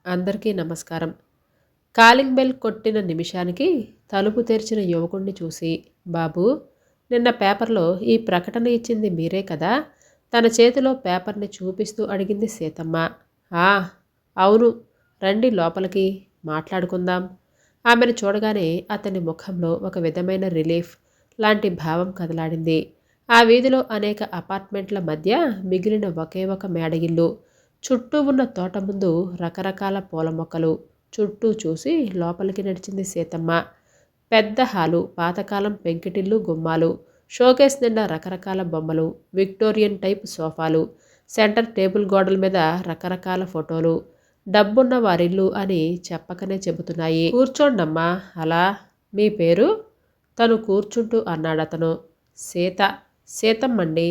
అందరికీ నమస్కారం. Calling bell కొట్టిన నిమిషానికి తలుపు తెరిచిన యువకుణ్ణి చూసి, బాబూ, నిన్న పేపర్లో ఈ ప్రకటన ఇచ్చింది మీరే కదా? తన చేతిలో పేపర్ని చూపిస్తూ అడిగింది సీతమ్మ. ఆ, అవును, రండి లోపలికి, మాట్లాడుకుందాం. ఆమెను చూడగానే అతని ముఖంలో ఒక విధమైన రిలీఫ్ లాంటి భావం కదలాడింది. ఆ వీధిలో అనేక అపార్ట్మెంట్ల మధ్య మిగిలిన ఒకే ఒక మేడ ఇల్లు. చుట్టూ ఉన్న తోట ముందు రకరకాల పూల మొక్కలు. చుట్టూ చూసి లోపలికి నడిచింది సీతమ్మ. పెద్ద హాలు, పాతకాలం పెంకిటిల్లు, గుమ్మాలు, షోకేస్ నిండా రకరకాల బొమ్మలు, విక్టోరియన్ టైప్ సోఫాలు, సెంటర్ టేబుల్ గోడల మీద రకరకాల ఫోటోలు. డబ్బున్న వారిల్లు అని చెప్పకనే చెబుతున్నాయి. కూర్చోండమ్మా అలా. మీ పేరు? తను కూర్చుంటూ అన్నాడతను. సీత. సీతమ్మండి.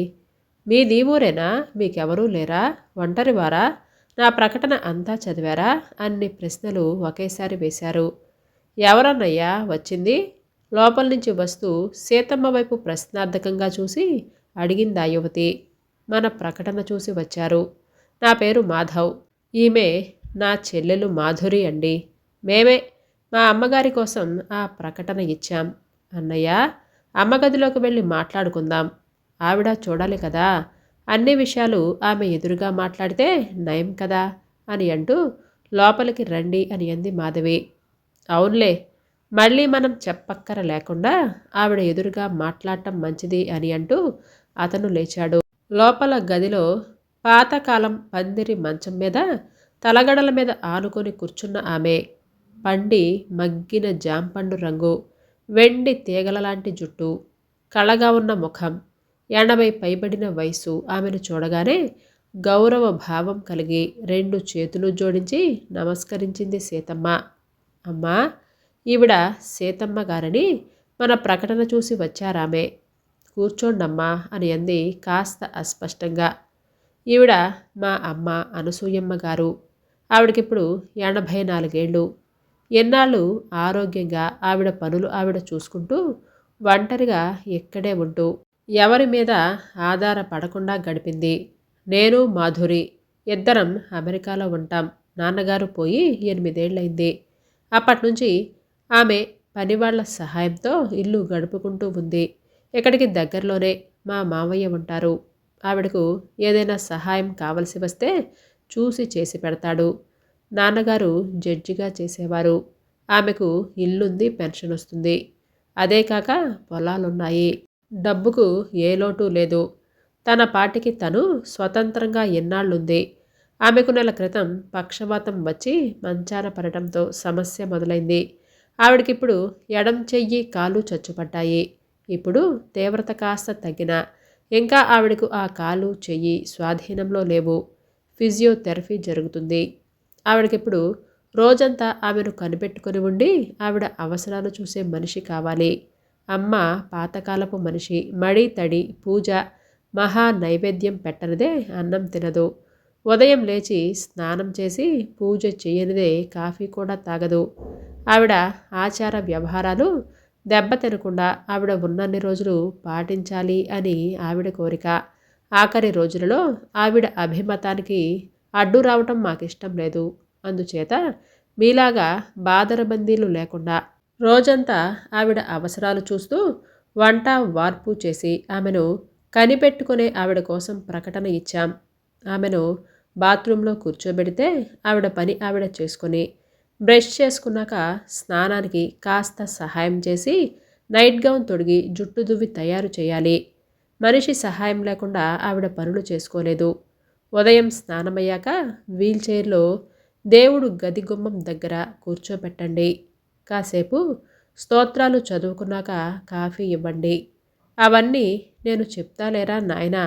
మీది ఊరేనా? మీకెవరూ లేరా? ఒంటరివారా? నా ప్రకటన అంతా చదివారా? అన్ని ప్రశ్నలు ఒకేసారి వేశారు. ఎవరన్నయ్యా వచ్చింది? లోపల నుంచి వస్తూ సీతమ్మ వైపు ప్రశ్నార్థకంగా చూసి అడిగిందా యువతి. మన ప్రకటన చూసి వచ్చారు. నా పేరు మాధవ్. ఈమె నా చెల్లెలు మాధురి అండి. మేమే మా అమ్మగారి కోసం ఆ ప్రకటన ఇచ్చాం. అన్నయ్య, అమ్మ గదిలోకి వెళ్ళి మాట్లాడుకుందాం. ఆవిడ చూడాలి కదా. అన్ని విషయాలు ఆమె ఎదురుగా మాట్లాడితే నయం కదా అని అంటూ లోపలికి రండి అని అంది మాధవి. అవునులే, మళ్ళీ మనం చెప్పక్కర లేకుండా ఆవిడ ఎదురుగా మాట్లాడటం మంచిది అని అంటూ అతను లేచాడు. లోపల గదిలో పాతకాలం పందిరి మంచం మీద తలగడల మీద ఆనుకొని కూర్చున్న ఆమె. పండి మగ్గిన జాంపండు రంగు, వెండి తీగల లాంటి జుట్టు, కళగా ఉన్న ముఖం, 80 పైబడిన వయసు. ఆమెను చూడగానే గౌరవ భావం కలిగి 2 చేతులు జోడించి నమస్కరించింది సీతమ్మ. అమ్మా, ఈవిడ సీతమ్మ గారని మన ప్రకటన చూసి వచ్చారామె. కూర్చోండమ్మా అని అంది కాస్త అస్పష్టంగా. ఈవిడ మా అమ్మ అనసూయమ్మ గారు. ఆవిడకిప్పుడు 84 ఏళ్ళు. ఎన్నాళ్ళు ఆరోగ్యంగా ఆవిడ పనులు ఆవిడ చూసుకుంటూ ఒంటరిగా ఇక్కడే ఉంటూ ఎవరి మీద ఆధారపడకుండా గడిపింది. నేను మాధురి ఇద్దరం అమెరికాలో ఉంటాం. నాన్నగారు పోయి 8 ఏళ్ళైంది. అప్పటినుంచి ఆమె పనివాళ్ల సహాయంతో ఇల్లు గడుపుకుంటూ ఉంది. ఇక్కడికి దగ్గరలోనే మా మావయ్య ఉంటారు. ఆవిడకు ఏదైనా సహాయం కావలసి వస్తే చూసి చేసి పెడతాడు. నాన్నగారు జడ్జిగా చేసేవారు. ఆమెకు ఇల్లుంది, పెన్షన్ వస్తుంది. అదే కాక పొలాలున్నాయి. డబ్బుకు ఏ లోటు లేదు. తన పాటికి తను స్వతంత్రంగా ఎన్నాళ్ళుంది. ఆమెకు నెల క్రితం పక్షవాతం వచ్చి మంచాన పడటంతో సమస్య మొదలైంది. ఆవిడకిప్పుడు ఎడం చెయ్యి, కాలు చచ్చుపడ్డాయి. ఇప్పుడు తీవ్రత కాస్త తగ్గినా ఇంకా ఆవిడకు ఆ కాలు, చెయ్యి స్వాధీనంలో లేవు. ఫిజియోథెరపీ జరుగుతుంది. ఆవిడకిప్పుడు రోజంతా ఆమెను కనిపెట్టుకుని ఉండి ఆవిడ అవసరాలు చూసే మనిషి కావాలి. అమ్మ పాతకాలపు మనిషి. మడి, తడి, పూజ, మహా నైవేద్యం పెట్టనిదే అన్నం తినదు. ఉదయం లేచి స్నానం చేసి పూజ చేయనిదే కాఫీ కూడా తాగదు. ఆవిడ ఆచార వ్యవహారాలు దెబ్బ తినకుండా ఆవిడ ఉన్నన్ని రోజులు పాటించాలి అని ఆవిడ కోరిక. ఆఖరి రోజులలో ఆవిడ అభిమతానికి అడ్డు రావటం మాకిష్టం లేదు. అందుచేత మీలాగా బాదరబందీలు లేకుండా రోజంతా ఆవిడ అవసరాలు చూస్తూ వంట వార్పు చేసి ఆమెను కనిపెట్టుకునే ఆవిడ కోసం ప్రకటన ఇచ్చాం. ఆమెను బాత్రూంలో కూర్చోబెడితే ఆవిడ పని ఆవిడ చేసుకొని బ్రష్ చేసుకున్నాక స్నానానికి కాస్త సహాయం చేసి నైట్ గౌన్ తొడిగి జుట్టు దువ్వి తయారు చేయాలి. మనిషి సహాయం లేకుండా ఆవిడ పనులు చేసుకోలేదు. ఉదయం స్నానమయ్యాక వీల్చైర్లో దేవుడు గది గుమ్మం దగ్గర కూర్చోబెట్టండి. కాసేపు స్తోత్రాలు చదువుకున్నాక కాఫీ ఇవ్వండి. అవన్నీ నేను చెప్తాలేరా నాయనా,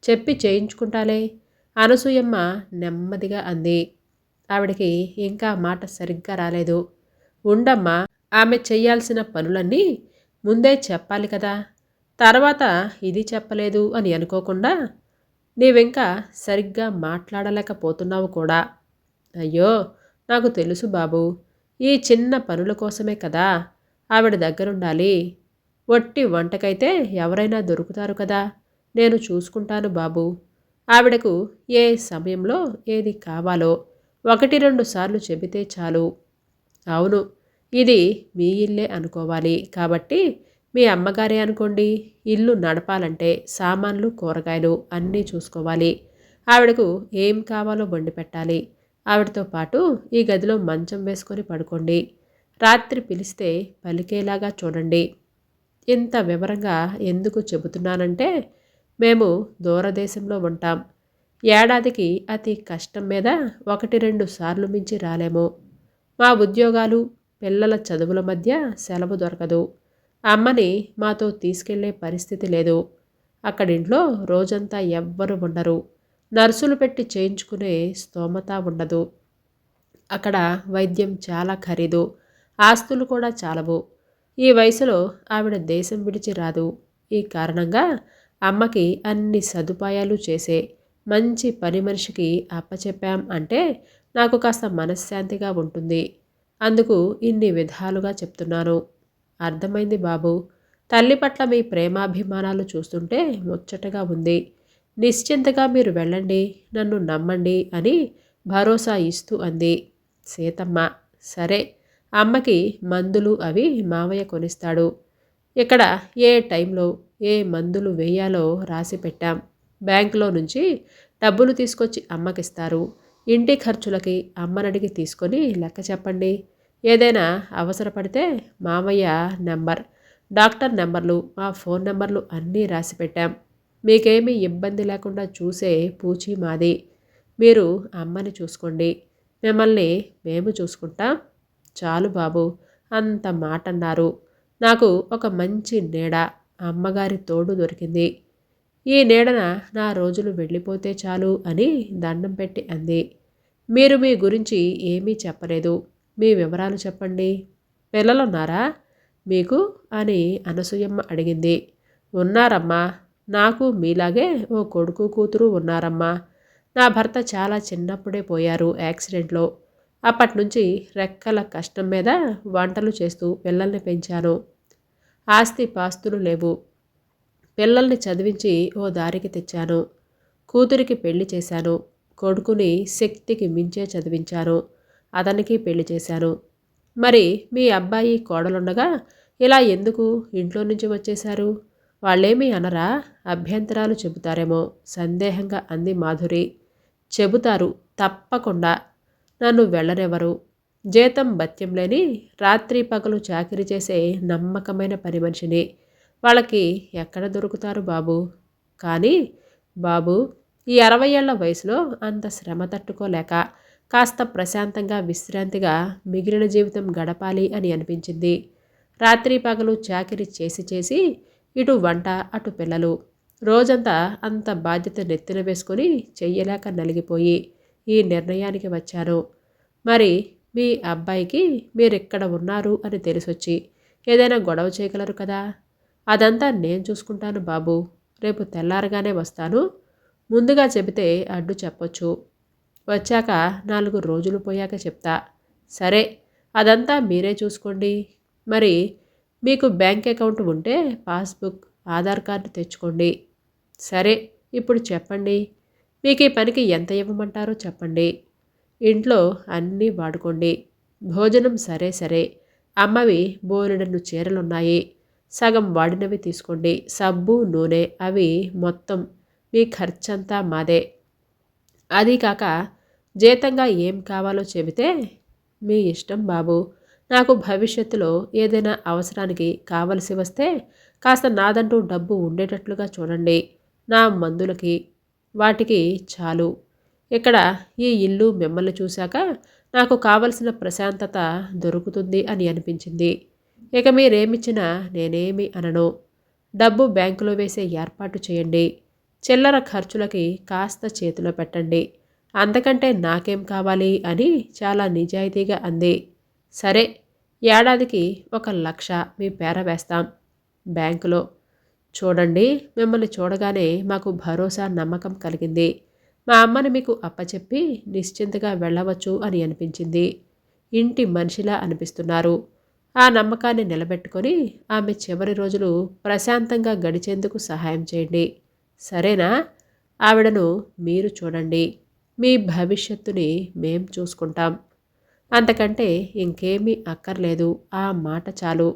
చెప్పి చేయించుకుంటాలే. అనసూయమ్మ నెమ్మదిగా అంది. ఆవిడకి ఇంకా మాట సరిగ్గా రాలేదు. ఉండమ్మా, ఆమె చెయ్యాల్సిన పనులన్నీ ముందే చెప్పాలి కదా. తర్వాత ఇది చెప్పలేదు అని అనుకోకుండా నీవింకా సరిగ్గా మాట్లాడలేకపోతున్నావు కూడా. అయ్యో, నాకు తెలుసు బాబు. ఈ చిన్న పనుల కోసమే కదా ఆవిడ దగ్గరుండాలి. ఒట్టి వంటకైతే ఎవరైనా దొరుకుతారు కదా. నేను చూసుకుంటాను బాబు. ఆవిడకు ఏ సమయంలో ఏది కావాలో 1-2 సార్లు చెబితే చాలు. అవును, ఇది మీ ఇల్లే అనుకోవాలి కాబట్టి మీ అమ్మగారే అనుకోండి. ఇల్లు నడపాలంటే సామాన్లు, కూరగాయలు అన్నీ చూసుకోవాలి. ఆవిడకు ఏం కావాలో వండి పెట్టాలి. ఆవిడతో పాటు ఈ గదిలో మంచం వేసుకొని పడుకోండి. రాత్రి పిలిస్తే పలికేలాగా చూడండి. ఇంత వివరంగా ఎందుకు చెబుతున్నానంటే, మేము దూరదేశంలో ఉంటాం. ఏడాదికి అతి కష్టం మీద 1-2 సార్లు మించి రాలేము. మా ఉద్యోగాలు, పిల్లల చదువుల మధ్య సెలవు దొరకదు. అమ్మని మాతో తీసుకెళ్లే పరిస్థితి లేదు. అక్కడింట్లో రోజంతా ఎవ్వరు ఉండరు. నర్సులు పెట్టి చేయించుకునే స్తోమత ఉండదు. అక్కడ వైద్యం చాలా ఖరీదు. ఆస్తులు కూడా చాలవు. ఈ వయసులో ఆవిడ దేశం విడిచి రాదు. ఈ కారణంగా అమ్మకి అన్ని సదుపాయాలు చేసే మంచి పని మనిషికి అప్పచెప్పాం అంటే నాకు కాస్త మనశ్శాంతిగా ఉంటుంది. అందుకు ఇన్ని విధాలుగా చెప్తున్నాను. అర్థమైంది బాబు. తల్లి పట్ల మీ ప్రేమాభిమానాలు చూస్తుంటే ముచ్చటగా ఉంది. నిశ్చింతగా మీరు వెళ్ళండి, నన్ను నమ్మండి అని భరోసా ఇస్తూ అంది సీతమ్మ. సరే, అమ్మకి మందులు అవి మావయ్య కొనిస్తాడు. ఇక్కడ ఏ టైంలో ఏ మందులు వేయాలో రాసి పెట్టాం. బ్యాంకులో నుంచి డబ్బులు తీసుకొచ్చి అమ్మకిస్తారు. ఇంటి ఖర్చులకి అమ్మనడిగి తీసుకొని లెక్క చెప్పండి. ఏదైనా అవసరపడితే మామయ్య నెంబర్, డాక్టర్ నెంబర్లు, మా ఫోన్ నెంబర్లు అన్నీ రాసి పెట్టాం. మీకేమీ ఇబ్బంది లేకుండా చూసే పూచీ మాది. మీరు అమ్మని చూసుకోండి, మిమ్మల్ని మేము చూసుకుంటాం. చాలు బాబు, అంత మాట అన్నారు. నాకు ఒక మంచి నీడ, అమ్మగారి తోడు దొరికింది. ఈ నీడన నా రోజులు వెళ్ళిపోతే చాలు అని దండం పెట్టి అంది. మీరు మీ గురించి ఏమీ చెప్పలేదు. మీ వివరాలు చెప్పండి. పిల్లలున్నారా మీకు అని అనసూయమ్మ అడిగింది. ఉన్నారమ్మా. నాకు మీలాగే ఓ కొడుకు కూతురు ఉన్నారమ్మా. నా భర్త చాలా చిన్నప్పుడే పోయారు యాక్సిడెంట్లో. అప్పటినుంచి రెక్కల కష్టం మీద వంటలు చేస్తూ పిల్లల్ని పెంచాను. ఆస్తి పాస్తులు లేవు. పిల్లల్ని చదివించి ఓ దారికి తెచ్చాను. కూతురికి పెళ్లి చేశాను. కొడుకుని శక్తికి మించే చదివించాను. అతనికి పెళ్లి చేశాను. మరి మీ అబ్బాయి కోడలుండగా ఇలా ఎందుకు ఇంట్లో నుంచి వచ్చేశారు? వాళ్ళేమీ అనరా? అభ్యంతరాలు చెబుతారేమో సందేహంగా అంది మాధురి. చెబుతారు తప్పకుండా. నన్ను వెళ్ళరెవరు. జీతం భత్యం లేని రాత్రి పగలు చాకిరీ చేసే నమ్మకమైన పని మనిషిని. వాళ్ళకి ఎక్కడ దొరుకుతారు బాబు? కానీ బాబు, ఈ 60 ఏళ్ల వయసులో అంత శ్రమ తట్టుకోలేక కాస్త ప్రశాంతంగా విశ్రాంతిగా మిగిలిన జీవితం గడపాలి అని అనిపించింది. రాత్రి పగలు చాకిరీ చేసి చేసి ఇటు వంట అటు పిల్లలు, రోజంతా అంత బాధ్యత నెత్తిన వేసుకొని చెయ్యలేక నలిగిపోయి ఈ నిర్ణయానికి వచ్చాను. మరి మీ అబ్బాయికి మీరిక్కడ ఉన్నారు అని తెలిసొచ్చి ఏదైనా గొడవ చేయగలరు కదా? అదంతా నేను చూసుకుంటాను బాబు. రేపు తెల్లారగానే వస్తాను. ముందుగా చెబితే అడ్డు చెప్పొచ్చు. వచ్చాక 4 రోజులు పోయాక చెప్తా. సరే, అదంతా మీరే చూసుకోండి. మరి మీకు బ్యాంక్ అకౌంట్ ఉంటే పాస్బుక్, ఆధార్ కార్డు తెచ్చుకోండి. సరే, ఇప్పుడు చెప్పండి. మీకు ఈ పనికి ఎంత ఇవ్వమంటారో చెప్పండి. ఇంట్లో అన్నీ వాడుకోండి. భోజనం సరే సరే. అమ్మవి బోలెడన్ని చీరలున్నాయి. సగం వాడినవి తీసుకోండి. సబ్బు, నూనె అవి మొత్తం మీ ఖర్చంతా మాదే. అది కాక జీతంగా ఏం కావాలో చెబితే మీ ఇష్టం బాబు. నాకు భవిష్యత్తులో ఏదైనా అవసరానికి కావలసి వస్తే కాస్త నాదంటూ డబ్బు ఉండేటట్లుగా చూడండి. నా మందులకి వాటికి చాలు. ఇక్కడ ఈ ఇల్లు మిమ్మల్ని చూశాక నాకు కావలసిన ప్రశాంతత దొరుకుతుంది అని అనిపించింది. ఇక మీరేమిచ్చినా నేనేమి అనను. డబ్బు బ్యాంకులో వేసే ఏర్పాటు చేయండి. చిల్లర ఖర్చులకి కాస్త చేతిలో పెట్టండి. అంతకంటే నాకేం కావాలి అని చాలా నిజాయితీగా అంది. సరే, ఏడాదికి 1,00,000 మీ పేర వేస్తాం బ్యాంకులో. చూడండి, మిమ్మల్ని చూడగానే మాకు భరోసా, నమ్మకం కలిగింది. మా అమ్మని మీకు అప్పచెప్పి నిశ్చింతగా వెళ్ళవచ్చు అని అనిపించింది. ఇంటి మనిషిలా అనిపిస్తున్నారు. ఆ నమ్మకాన్ని నిలబెట్టుకొని ఆమె చివరి రోజులు ప్రశాంతంగా గడిచేందుకు సహాయం చేయండి. సరేనా? ఆవిడను మీరు చూడండి. మీ భవిష్యత్తుని మేం చూసుకుంటాం. అంతకంటే ఇంకేమీ అక్కర్లేదు. ఆ మాట చాలు.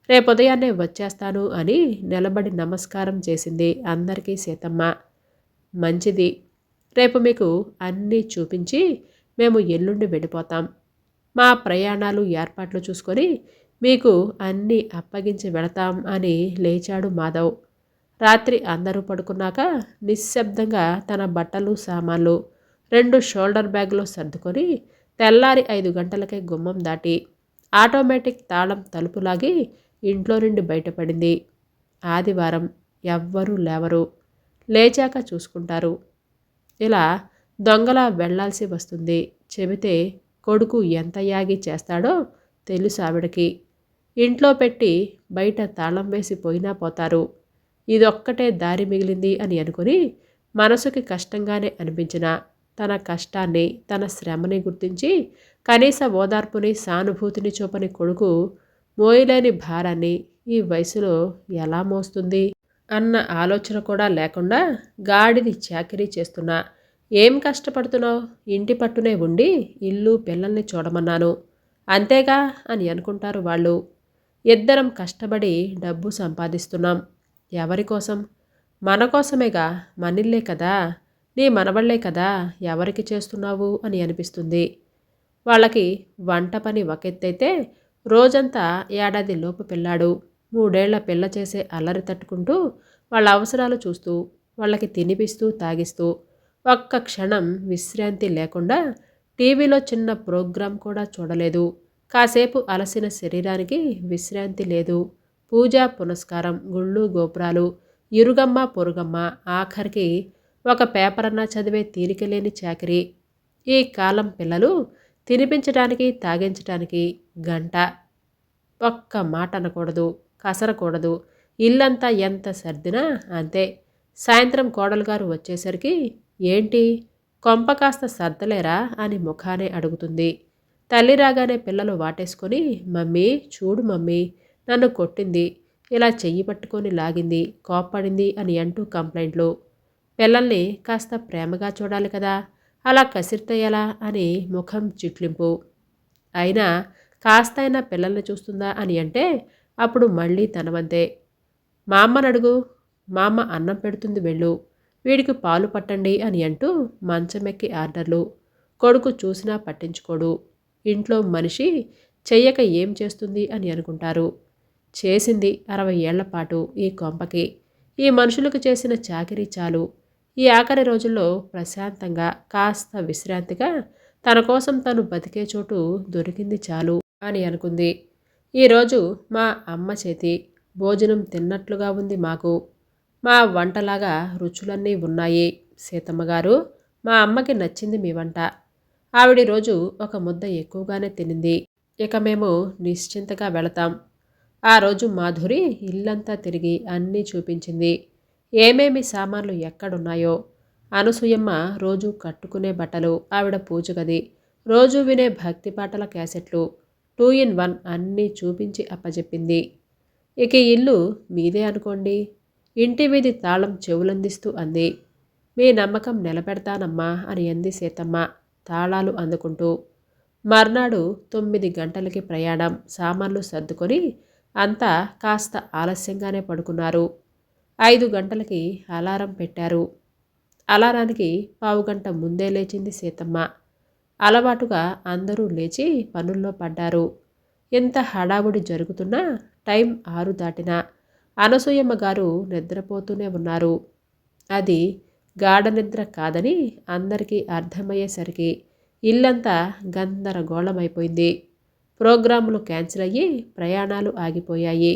రేపుదయాన్నే వచ్చేస్తాను అని నిలబడి నమస్కారం చేసింది అందరికీ సీతమ్మ. మంచిది. రేపు మీకు అన్నీ చూపించి మేము ఎల్లుండి వెళ్ళిపోతాం. మా ప్రయాణాలు ఏర్పాట్లు చూసుకొని మీకు అన్నీ అప్పగించి వెళతాం అని లేచాడు మాధవ్. రాత్రి అందరూ పడుకున్నాక నిశ్శబ్దంగా తన బట్టలు సామాన్లు 2 షోల్డర్ బ్యాగులో సర్దుకొని తెల్లారి 5 గంటలకే గుమ్మం దాటి ఆటోమేటిక్ తాళం తలుపులాగి ఇంట్లో నుండి బయటపడింది. ఆదివారం. ఎవ్వరూ లేవరు. లేచాక చూసుకుంటారు. ఇలా దొంగలా వెళ్లాల్సి వస్తుంది. చెబితే కొడుకు ఎంత యాగి చేస్తాడో తెలుసు ఆవిడకి. ఇంట్లో పెట్టి బయట తాళం వేసి పోయినా పోతారు. ఇదొక్కటే దారి మిగిలింది అని అనుకుని మనసుకి కష్టంగానే అనిపించిన తన కష్టాన్ని, తన శ్రమని గుర్తించి కనీస ఓదార్పుని, సానుభూతిని చూపని కొడుకు మోయలేని భారాన్ని ఈ వయసులో ఎలా మోస్తుంది అన్న ఆలోచన కూడా లేకుండా గాడిది చాకిరీ చేస్తున్నా. ఏం కష్టపడుతున్నావు? ఇంటి పట్టునే ఉండి ఇల్లు పిల్లల్ని చూడమన్నాను అంతేగా అని అనుకుంటారు వాళ్ళు. ఇద్దరం కష్టపడి డబ్బు సంపాదిస్తున్నాం. ఎవరి కోసం? మన కోసమేగా. మనిల్లే కదా, నీ మనవళ్లే కదా, ఎవరికి చేస్తున్నావు అని అనిపిస్తుంది. వాళ్ళకి వంట పని ఒకెత్తైతే రోజంతా ఏడాది లోపు పిల్లాడు, 3 ఏళ్ల పిల్ల చేసే అల్లరి తట్టుకుంటూ వాళ్ళ అవసరాలు చూస్తూ వాళ్ళకి తినిపిస్తూ తాగిస్తూ ఒక్క క్షణం విశ్రాంతి లేకుండా టీవీలో చిన్న ప్రోగ్రాం కూడా చూడలేదు. కాసేపు అలసిన శరీరానికి విశ్రాంతి లేదు. పూజ పునస్కారం, గుళ్ళు గోపురాలు, ఇరుగమ్మ పొరుగమ్మ, ఆఖరికి ఒక పేపరన్నా చదివే తీరికలేని చాకిరీ. ఈ కాలం పిల్లలు తినిపించడానికి తాగించడానికి గంట. ఒక్క మాట అనకూడదు, కసరకూడదు. ఇల్లంతా ఎంత సర్దినా అంతే. సాయంత్రం కోడలుగారు వచ్చేసరికి ఏంటి కొంప కాస్త సర్దలేరా అని ముఖానే అడుగుతుంది. తల్లి రాగానే పిల్లలు వాటేసుకొని మమ్మీ చూడు మమ్మీ నన్ను కొట్టింది, ఇలా చెయ్యి పట్టుకొని లాగింది, కోప్పడింది అని అంటూ కంప్లైంట్లు. పిల్లల్ని కాస్త ప్రేమగా చూడాలి కదా, అలా కసిరితే ఎలా అని ముఖం చిట్లింపు. అయినా కాస్తైనా పిల్లల్ని చూస్తుందా అని అంటే అప్పుడు మళ్ళీ తనవంతే. మా అమ్మని అడుగు, మా అమ్మ అన్నం పెడుతుంది వెళ్ళు, వీడికి పాలు పట్టండి అని అంటూ మంచమెక్కి ఆర్డర్లు. కొడుకు చూసినా పట్టించుకోడు. ఇంట్లో మనిషి చెయ్యక ఏం చేస్తుంది అని అనుకుంటారు. చేసింది 60 ఏళ్ల పాటు ఈ కొంపకి. ఈ మనుషులకు చేసిన చాకిరీ చాలు. ఈ ఆఖరి రోజుల్లో ప్రశాంతంగా కాస్త విశ్రాంతిగా తన కోసం తను బతికే చోటు దొరికింది చాలు అని అనుకుంది. ఈరోజు మా అమ్మ చేతి భోజనం తిన్నట్లుగా ఉంది మాకు. మా వంటలాగా రుచులన్నీ ఉన్నాయి. సీతమ్మగారు, మా అమ్మకి నచ్చింది మీ వంట. ఆవిడ రోజు ఒక ముద్ద ఎక్కువగానే తినింది. ఇక మేము నిశ్చింతగా వెళతాం. ఆ రోజు మాధురి ఇల్లంతా తిరిగి అన్నీ చూపించింది. ఏమేమి సామాన్లు ఎక్కడున్నాయో. అనసూయమ్మ రోజు కట్టుకునే బట్టలు, ఆవిడ పూజ గది, రోజు వినే భక్తి పాటల క్యాసెట్లు, 2 in 1 అన్నీ చూపించి అప్పచెప్పింది. ఇక ఈ ఇల్లు మీదే అనుకోండి. ఇంటి వీధి తాళం చెవులందిస్తూ అంది. మీ నమ్మకం నిలబెడతానమ్మా అని అంది సీతమ్మ తాళాలు అందుకుంటూ. మర్నాడు 9 గంటలకి ప్రయాణం. సామాన్లు సర్దుకొని అంతా కాస్త ఆలస్యంగానే పడుకున్నారు. 5 గంటలకి అలారం పెట్టారు. అలారానికి పావుగంట ముందే లేచింది సీతమ్మ. అలవాటుగా అందరూ లేచి పనుల్లో పడ్డారు. ఎంత హడావుడి జరుగుతున్నా టైం 6 దాటినా అనసూయమ్మ గారు నిద్రపోతూనే ఉన్నారు. అది గాఢ నిద్ర కాదని అందరికీ అర్థమయ్యేసరికి ఇల్లంతా గందరగోళమైపోయింది. ప్రోగ్రాములు క్యాన్సిల్ అయ్యి ప్రయాణాలు ఆగిపోయాయి.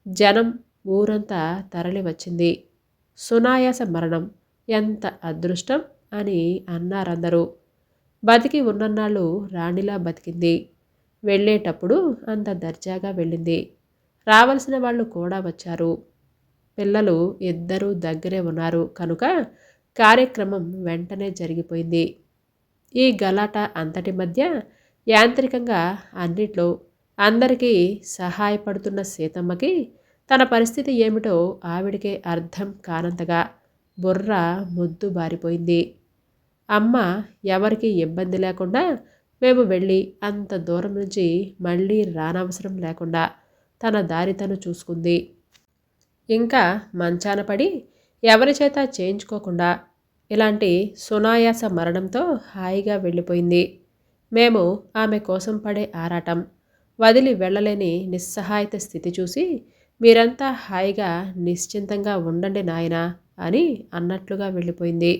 జనం ఊరంతా తరలి వచ్చింది. సునాయాస మరణం, ఎంత అదృష్టం అని అన్నారందరూ. బతికి ఉన్నన్నాళ్ళు రాణిలా బతికింది. వెళ్ళేటప్పుడు అంత దర్జాగా వెళ్ళింది. రావలసిన వాళ్ళు కూడా వచ్చారు. పిల్లలు ఇద్దరూ దగ్గరే ఉన్నారు కనుక కార్యక్రమం వెంటనే జరిగిపోయింది. ఈ గలాట అంతటి మధ్య యాంత్రికంగా అన్నిట్లో అందరికీ సహాయపడుతున్న సీతమ్మకి తన పరిస్థితి ఏమిటో ఆవిడికే అర్థం కానంతగా బుర్ర మొద్దు బారిపోయింది. అమ్మ ఎవరికీ ఇబ్బంది లేకుండా మేము వెళ్ళి అంత దూరం నుంచి మళ్ళీ రానవసరం లేకుండా తన దారి తను చూసుకుంది. ఇంకా మంచాన పడి ఎవరి చేత చేయించుకోకుండా ఇలాంటి సునాయాస మరణంతో హాయిగా వెళ్ళిపోయింది. మేము ఆమె కోసం పడే ఆరాటం, వదిలి వెళ్ళలేని నిస్సహాయత స్థితి చూసి మీరంతా హాయిగా నిశ్చింతంగా ఉండండి నాయనా అని అన్నట్లుగా వెళ్ళిపోయింది.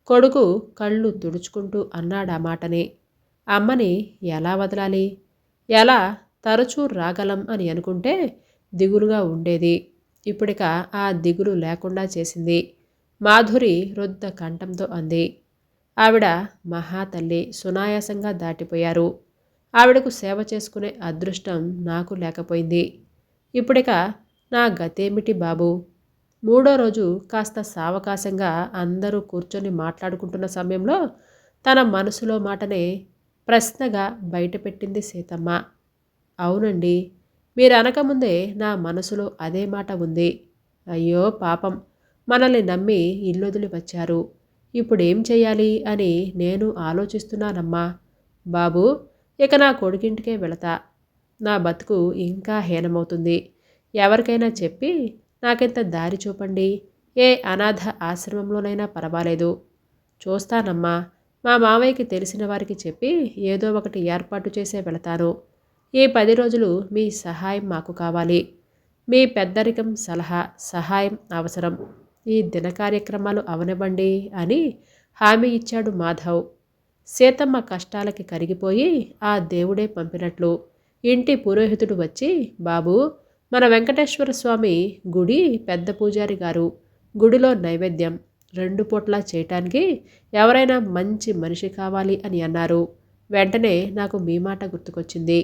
కొడుకు కళ్ళు తుడుచుకుంటూ అన్నాడా మాటని. అమ్మని ఎలా వదలాలి, ఎలా తరచూ రాగలం అని అనుకుంటే దిగులుగా ఉండేది. ఇప్పుడిక ఆ దిగులు లేకుండా చేసింది. మాధురి రుద్ధ కంఠంతో అంది. ఆవిడ మహాతల్లి సునాయాసంగా దాటిపోయారు. ఆవిడకు సేవ చేసుకునే అదృష్టం నాకు లేకపోయింది. ఇప్పుడిక నా గతేమిటి బాబు. మూడో రోజు కాస్త సావకాశంగా అందరూ కూర్చొని మాట్లాడుకుంటున్న సమయంలో తన మనసులో మాటనే ప్రశ్నగా బయటపెట్టింది సీతమ్మ. అవునండి, మీరు అనకముందే నా మనసులో అదే మాట ఉంది. అయ్యో పాపం, మనల్ని నమ్మి ఇల్లొదిలి వచ్చారు. ఇప్పుడేం చెయ్యాలి అని నేను ఆలోచిస్తున్నానమ్మా. బాబూ, ఇక నా కొడుకింటికే వెళతా. నా బతుకు ఇంకా హీనమవుతుంది. ఎవరికైనా చెప్పి నాకింత దారి చూపండి. ఏ అనాథ ఆశ్రమంలోనైనా పర్వాలేదు. చూస్తానమ్మా. మా మావయ్యకి తెలిసిన వారికి చెప్పి ఏదో ఒకటి ఏర్పాటు చేసే వెళతాను. ఈ 10 రోజులు మీ సహాయం మాకు కావాలి. మీ పెద్దరికం సలహా, సహాయం అవసరం. ఈ దిన కార్యక్రమాలు అవనివ్వండి అని హామీ ఇచ్చాడు మాధవ్. సీతమ్మ కష్టాలకి కరిగిపోయి ఆ దేవుడే పంపినట్లు ఇంటి పురోహితుడు వచ్చి, బాబూ, మన వెంకటేశ్వర స్వామి గుడి పెద్ద పూజారి గారు గుడిలో నైవేద్యం 2 పూట్లా చేయటానికి ఎవరైనా మంచి మనిషి కావాలి అని అన్నారు. వెంటనే నాకు మీ మాట గుర్తుకొచ్చింది.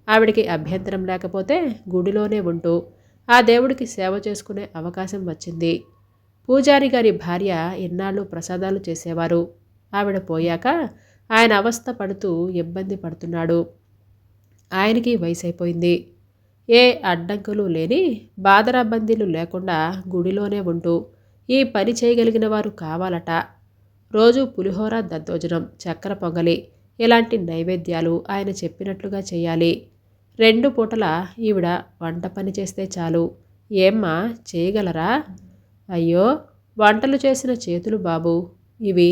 ఆవిడికి అభ్యంతరం లేకపోతే గుడిలోనే ఉంటూ ఆ దేవుడికి సేవ చేసుకునే అవకాశం వచ్చింది. పూజారి గారి భార్య ఇన్నాళ్ళు ప్రసాదాలు చేసేవారు. ఆవిడ పోయాక ఆయన అవస్థ పడుతూ ఇబ్బంది పడుతున్నాడు. ఆయనకి వయసైపోయింది. ఏ అడ్డంకులు లేని బాదరాబందీలు లేకుండా గుడిలోనే ఉంటూ ఈ పని చేయగలిగిన వారు కావాలట. రోజు పులిహోర, దద్దోజనం, చక్కెర పొంగలి ఇలాంటి నైవేద్యాలు ఆయన చెప్పినట్లుగా చేయాలి. 2 పూటల ఈవిడ వంట పని చేస్తే చాలు. ఏమ్మా, చేయగలరా? అయ్యో, వంటలు చేసిన చేతులు బాబు ఇవి.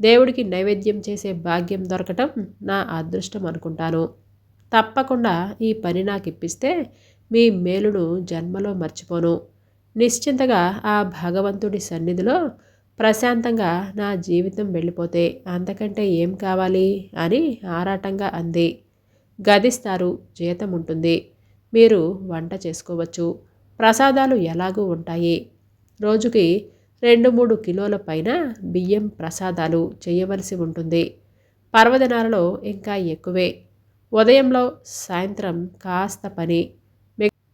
దేవుడికి నైవేద్యం చేసే భాగ్యం దొరకటం నా అదృష్టం అనుకుంటాను. తప్పకుండా ఈ పని నాకు ఇప్పిస్తే మీ మేలును జన్మలో మర్చిపోను. నిశ్చింతగా ఆ భగవంతుడి సన్నిధిలో ప్రశాంతంగా నా జీవితం వెళ్ళిపోతే అంతకంటే ఏం కావాలి అని ఆరాటంగా అంది. గదిస్తారు, జీతం ఉంటుంది. మీరు వంట చేసుకోవచ్చు. ప్రసాదాలు ఎలాగూ ఉంటాయి. రోజుకి 2-3 కిలోల పైన బియ్యం ప్రసాదాలు చేయవలసి ఉంటుంది. పర్వదినాలలో ఇంకా ఎక్కువే. ఉదయంలో సాయంత్రం కాస్త పని.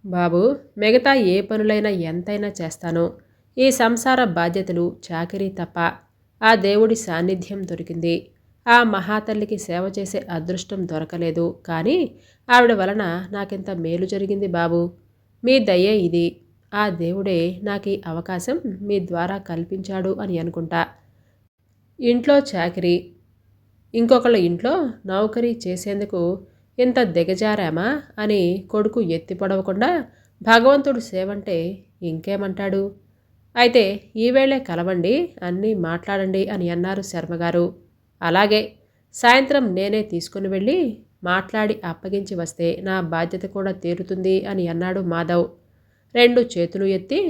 బాబు, మిగతా ఏ పనులైనా ఎంతైనా చేస్తాను. ఈ సంసార బాధ్యతలు, చాకిరీ తప్ప. ఆ దేవుడి సాన్నిధ్యం దొరికింది. ఆ మహాతల్లికి సేవ చేసే అదృష్టం దొరకలేదు. కానీ ఆవిడ వలన నాకింత మేలు జరిగింది బాబు. మీ దయే ఇది. ఆ దేవుడే నాకు ఈ అవకాశం మీ ద్వారా కల్పించాడు అని అనుకుంటా. ఇంట్లో చాకిరీ, ఇంకొకళ్ళ ఇంట్లో నౌకరీ చేసేందుకు ఇంత దిగజారామా అని కొడుకు ఎత్తి పొడవకుండా భగవంతుడు సేవంటే ఇంకేమంటాడు. అయితే ఈవేళే కలవండి, అన్నీ మాట్లాడండి అని అన్నారు శర్మగారు. అలాగే, సాయంత్రం నేనే తీసుకుని వెళ్ళి మాట్లాడి అప్పగించి వస్తే నా బాధ్యత కూడా తీరుతుంది అని అన్నాడు మాధవ్. 2 చేతులు ఎత్తి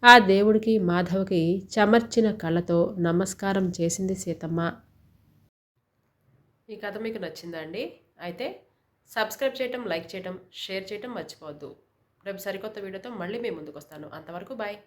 ఆ దేవుడికి మాధవ్కి చెమర్చిన కళ్ళతో నమస్కారం చేసింది సీతమ్మ. ఈ కథ మీకు నచ్చిందా అండి? అయితే సబ్స్క్రైబ్ చేయటం, లైక్ చేయటం, షేర్ చేయటం మర్చిపోవద్దు. రేపు సరికొత్త వీడియోతో మళ్ళీ మీ ముందుకు వస్తాను. అంతవరకు బాయ్.